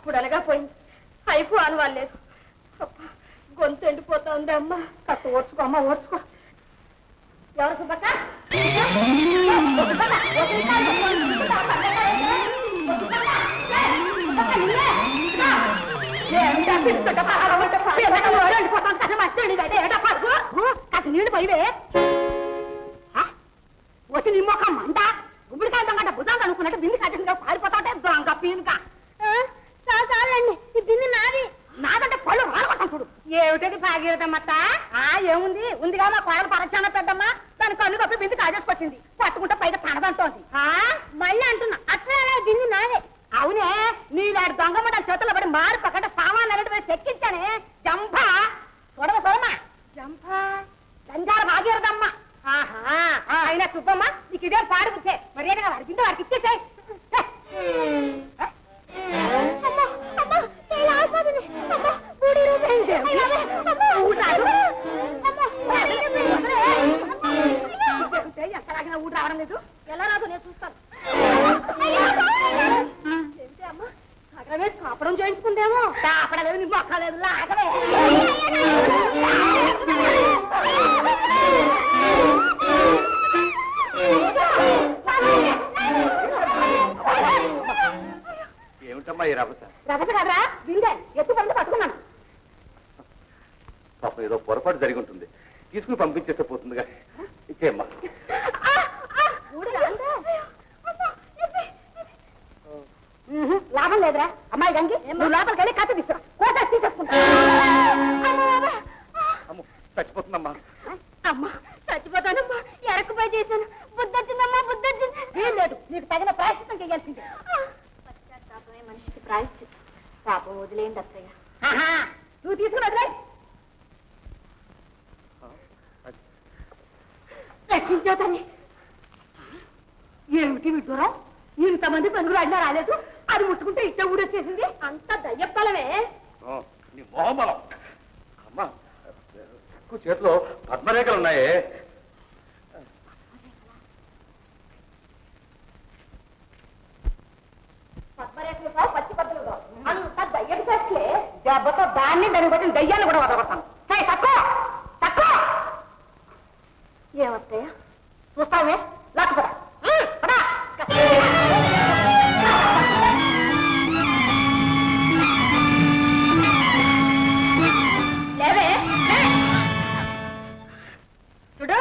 అప్పుడు అనగా పోయింది. అయిపో అనవాలేదు. గొంతు ఎండిపోతా ఉంది అమ్మ. కాస్త ఓర్చుకో అమ్మ, ఓర్చుకో. ఎవరు సుబ్బక్క? నీళ్ళు పోయివే వచ్చి నీ మొక్క మంట గుబ్బడికాయ దొంగ భుజాలు అనుకున్నట్టు బింది కట్టిందిగా పారిపోతా ఉంటే దొంగ పీనుక. చాలండి, ఈ బింది నాది. నాదంటే పళ్ళు రాలగొట్టాను చూడు. ఏమిటది భాగీరథమ్మత్త? ఏముంది, ఉందిగా మా కోడలు పరచాన పెద్దమ్మ. దాని కన్ను కప్పి బింది కాజేసుకొచ్చింది. పట్టుకుంటే పైగా తనదంతోంది. మళ్ళీ అంటున్నా అట్లా బింది నాదే. అవునే, నీలాంటి దొంగ మంట చేతుల్లో పడి మారి పక్కన సామాన్లు అన్నిటి చెక్కించానే. జంప చూడవ చూడమ్మా, జంప సంజాల భాగీరథమ్మ. అయినా సుబ్బమ్మ, నీకు ఇదే పాడు బుద్ధే. మర్యాదగా వాడి బిందు వాడికి ఇచ్చేసాయి. ఎంతలాగినా ఊడు రావడం లేదు. ఎలా రాదు నేను చూస్తాను. ఏంటి అమ్మ, అక్కడమే కాపడం చేయించుకుందేమో. కాపడలేదు, నీ మొక్కలేదు. లాగవే ఏమిటమ్మా ఈ రభస? రభస కదరా, బిందె ఎత్తు పనులు పట్టుకున్నాను. పాపం ఏదో పొరపాటు జరిగి ఉంటుంది. తీసుకుని పంపించేస్తే పోతుందిగా. ఇచ్చేమ్మా. లాభం లేదురా. అమ్మాయి గంగి, నువ్వు లోపలికి వెళ్ళి కథ తీసుకురా. కోట తీసేసుకుంటా. అమ్మ చచ్చిపోతుందమ్మా. అమ్మా చచ్చిపోతానమ్మా. ఎరక్కుపోయి చేశాను. బుద్ధొచ్చిందమ్మా, బుద్ధొచ్చింది. లేదు, నీకు తగిన ప్రాయశ్చిత్తం చేయాల్సిందే. పశ్చాత్తాపమే మనిషికి ప్రాయశ్చిత్తం. పాపం వదిలేయండి అత్తయ్య. నువ్వు తీసుకుని వదిలే. రక్షించేతని ఏమిటి విడ్డూరం? ఇంతమంది పనులు అడినా రాలేదు. అది ముట్టుకుంటే ఇట్ట ఊడొచ్చేసింది. అంత దయ్యప్పలమే. నీ మోహబలం. అమ్మా చేతిలో పద్మరేఖలు ఉన్నాయే. పద్మరేఖలు కావు, పచ్చి పద్దులు కావు. అంత దయ్యం చేస్తే దెబ్బతో దాన్ని దాన్ని బట్టి దయ్యాన్ని కూడా వదలగొడతాను. తక్కువ తక్కువ. ఏమత్తయ్య చూస్తావే? లేకపోతే లేవే. చూడు,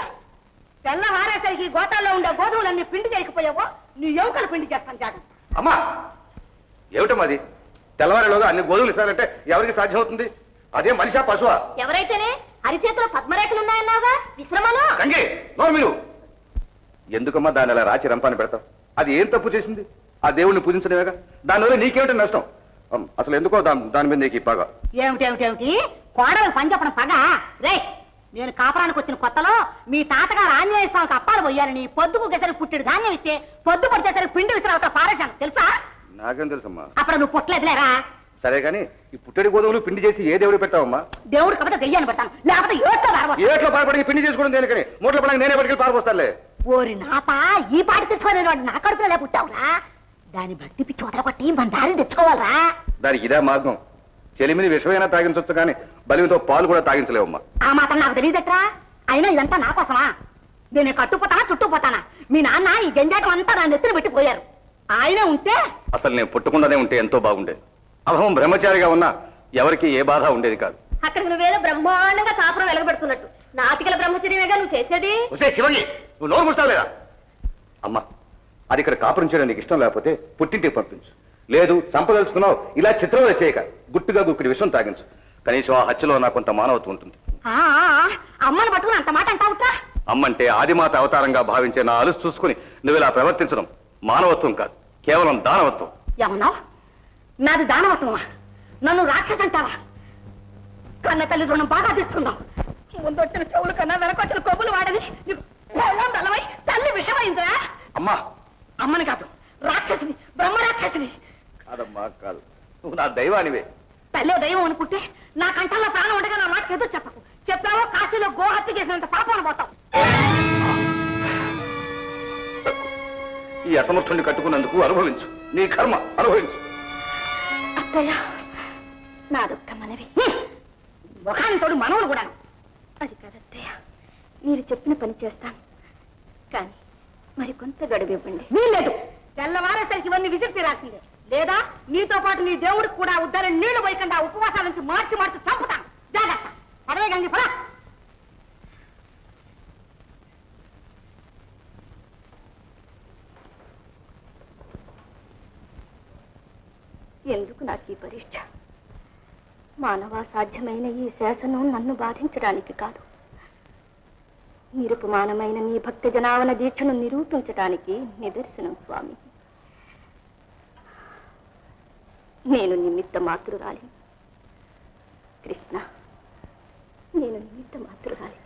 తెల్లవారేసరికి గోతాల్లో ఉండే గోధుమలన్నీ పిండి చేయకపోయావో నీ ఎముకలు పిండి చేస్తాను. జాగ్రత్త. అమ్మా ఏమిటమ్మా అది? తెల్లవారేలోగా అన్ని గోధుమలు ఇస్తారంటే ఎవరికి సాధ్యం అవుతుంది? అదే మనిషా పశువా? ఎవరైతేనే అరిచేతిలో పద్మరేఖలు ఉన్నాయన్నావా? విశ్రమను గంగే నోరు మీరు. ఎందుకమ్మా దాన్ని అలా రాచి రంపాన్ని పెడతావు? అది ఏం తప్పు చేసింది? ఆ దేవుణ్ణి పూజించడమేగా. దానివల్ల నీకేమిటి నష్టం? అసలు ఎందుకో దాని మీద నీకు పగ. ఏమిటేమిటేమిటి కోడలు పని చెప్పడం పగ? రే, నేను కాపురానికి వచ్చిన కొత్తలో మీ తాతగారు ఆంజనేయ స్వామికి అప్పాలు పోయాలని పొద్దుకు గెసరికి పుట్టిడు ధాన్యం ఇస్తే పొద్దు పడిచేసరికి పిండి విసిరవత పారేశాను. తెలుసా? నాకేం తెలుసమ్మా. అప్పుడు నువ్వు పుట్టలేదులేరా. సరే కానీ ఈ పుట్టడి గోధుమలు పిండి చేసి ఏ దేవుడు పెట్టావమ్మా? దేవుడు కాబట్టి దెయ్యాన్ని పెడతాను, లేకపోతే ఏట్లో పారపడి పిండి చేసుకోవడం దేనికని? మూటల పడక నేనే పట్టుకెళ్ళి పారిపోస్తానులే. ఓరి నాప, ఈ పాటి తెచ్చుకోని వాడు నా కడుపులో పుట్టావురా. దాన్ని బట్టి పిచ్చి వదలబట్టి మన దారిని తెచ్చుకోవాలరా. దానికి ఇదే మార్గం. చెలిమిని విషమైనా తాగించవచ్చు కానీ బలిమితో పాలు కూడా తాగించలేవమ్మా. ఆ మాత్రం నాకు తెలియదట్రా. అయినా ఇదంతా నా కోసమా? నేను కట్టుపోతానా చుట్టుపోతానా? మీ నాన్న ఈ జంజాటం అంతా నా నెత్తిన పెట్టిపోయారు. ఆయన ఉంటే అసలు నేను పుట్టకుండానే ఉంటే ఎంతో బాగుండేది. అభవం బ్రహ్మచారిగా ఉన్నా ఎవరికి ఏ బాధ ఉండేది కాదు. అక్కడికి నువ్వేదో బ్రహ్మాండంగా కాపురం వెలగబెడుతున్నట్టు. నాటికల బ్రహ్మచర్యమేగా నువ్వు చేసేది. శివంగి, నువ్వు నోరు ముస్తావు లేదా? అమ్మా, అది ఇక్కడ కాపురం చేయడం నీకు ఇష్టం లేకపోతే పుట్టింటికి పంపించు. లేదు చంపదలుచుకున్నావు, ఇలా చిత్రంలో చేయక గుట్టుగా గుక్కడి విషయం తాగించు. కనీసం ఆ హత్యలో నాకు కొంత మానవత్వం ఉంటుంది. అమ్మని పట్టుకుని అంత మాట అంటావుతా? అమ్మంటే ఆదిమాత అవతారంగా భావించే నా అలుసు చూసుకుని నువ్వు ఇలా ప్రవర్తించడం మానవత్వం కాదు, కేవలం దానవత్వం. ఏమన్నా? నాది దానవత్వమా? నన్ను రాక్షసు అంటావా? కన్న తల్లి రుణం బాగా తీస్తున్నావు. ముందు వచ్చిన చెవులు కన్నా వెనకొచ్చిన కొబ్బులు వాడని బలమై తల్లి విషమైందిరా. అమ్మా, అమ్మని కాదు, రాక్షసిని, బ్రహ్మ రాక్షసిని. కాదమ్మా కాదు, నువ్వు నా దైవానివే. తల్లి దైవం అనుకుంటే నా కంఠంలో ప్రాణం ఉండగా నా మాట ఎదురు చెప్పకు. చెప్పావో కాశీలో గోహత్య చేసినంత పాపం పోతావు. ఈ అసమర్థుడిని కట్టుకున్నందుకు అనుభవించు, నీ కర్మ అనుభవించు. అత్తయ్య నాదొక్క మనవి. ముఖాన్ని తోడు మనవులు కూడా. అది కాదత్తయ్య, మీరు చెప్పిన పని చేస్తాను, కానీ మరి కొంత గడువు ఇవ్వండి. వీల్లేదు, తెల్లవారేసరికి ఇవన్నీ విసిరి రాసిందే. లేదా నీతో పాటు నీ దేవుడికి కూడా ఉద్దరని నీళ్లు పోయకుండా ఉపవాసాల నుంచి మార్చి మార్చి చంపుతాను. జాగ్రత్త. పదవే గంగి ఫలా. ఎందుకు నాకు ఈ పరీక్ష? మానవ సాధ్యమైన ఈ శాసనం నన్ను బాధించడానికి కాదు, నిరుపమానమైన నీ భక్త జనావన దీక్షను నిరూపించడానికి నిదర్శనం స్వామి. నేను నిమిత్త మాతృరాలి కృష్ణ, నేను నిమిత్త మాతృరాలి.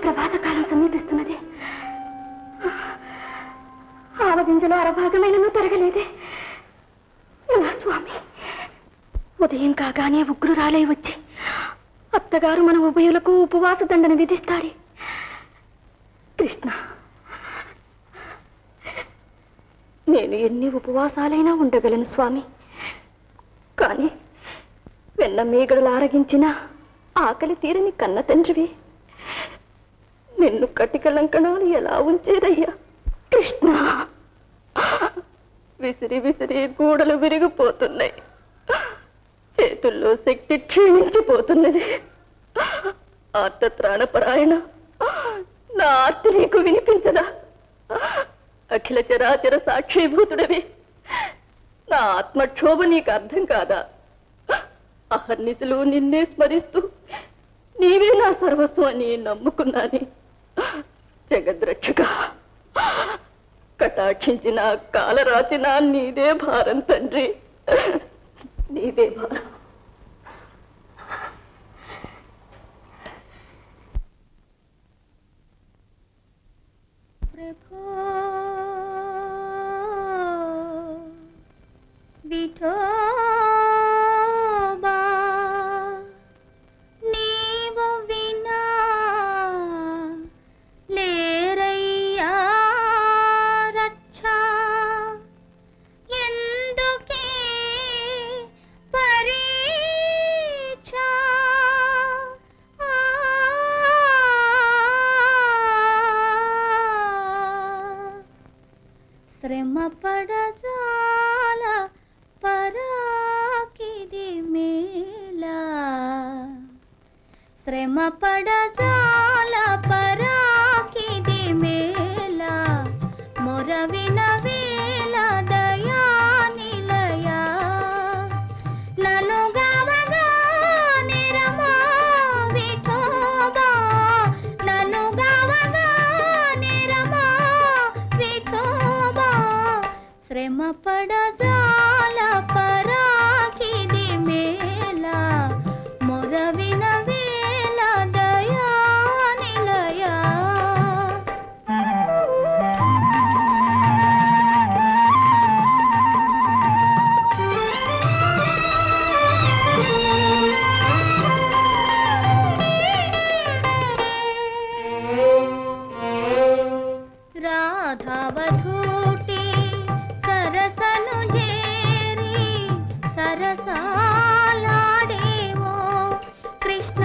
ప్రభాతకాలం సమీపిస్తున్నది. ఆవగింజలో అరభాగమైనను తరగలేదే. ఇలా స్వామి, ఉదయం కాగానే ఉగ్రురాలై వచ్చి అత్తగారు మన ఉభయులకు ఉపవాస దండన విధిస్తారే. కృష్ణ, నేను ఎన్ని ఉపవాసాలైనా ఉండగలను స్వామి, కానీ వెన్న మీగడలు ఆరగించిన ఆకలి తీరని కన్న తండ్రివి, నిన్ను కటికలంకణాలు ఎలా ఉంచేదయ్యా కృష్ణ. విసిరి విసిరి గూడలు విరిగిపోతున్నాయి, చేతుల్లో శక్తి క్షీణించిపోతున్నది. ఆర్తత్రాణపరాయణ, నా ఆర్తి నీకు వినిపించదా? అఖిల చరాచర సాక్షిభూతుడవి, నా ఆత్మక్షోభ నీకు అర్థం కాదా? అహర్నిశలు నిన్నే స్మరిస్తూ నీవే నా సర్వస్వం అని నమ్ముకున్నాని. జగద్రక్షక, కటాక్షించిన కాలరాచిన నీదే భారం తండ్రి, నీదే భారం. ప్రభో విఠోబా, నీవు వినా లేరయ్యా రక్ష. ఎందుకే పరీక్ష? శ్రమ పడజాల పరాకిది మేలా, శ్రమ పడజాల పరాకిది మేలా, మొరవిన వేల దయా నిలయా. నను గవగా నిరమా విఠోబా, నను గవగా నిరమా విఠోబా. శ్రమ పడజాల పరాకిది మేలా, మొరవిన వేల దయా నిలయా. రాధావధూటి సరసను చేరి సరసాలాడేవో కృష్ణ.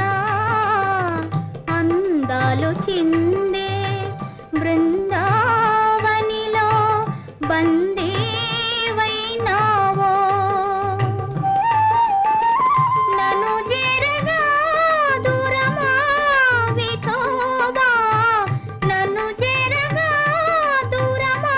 అందాలు చిందే బృందావనిలో బందీవైనావో. నను జరగా దూరమా విఠోబా, నన్ను జరగా దూరమా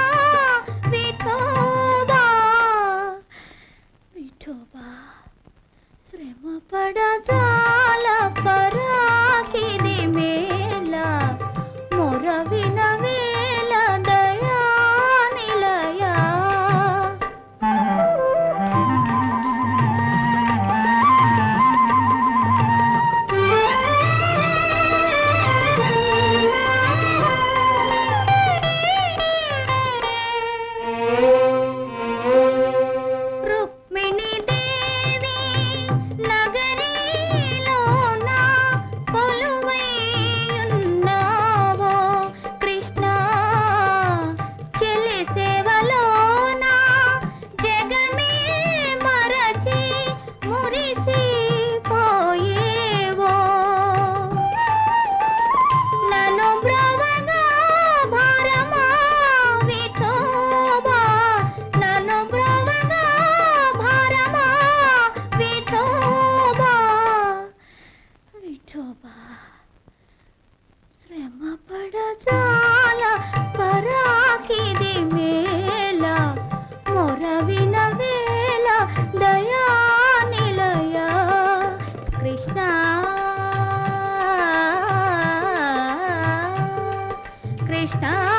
కృష్ణ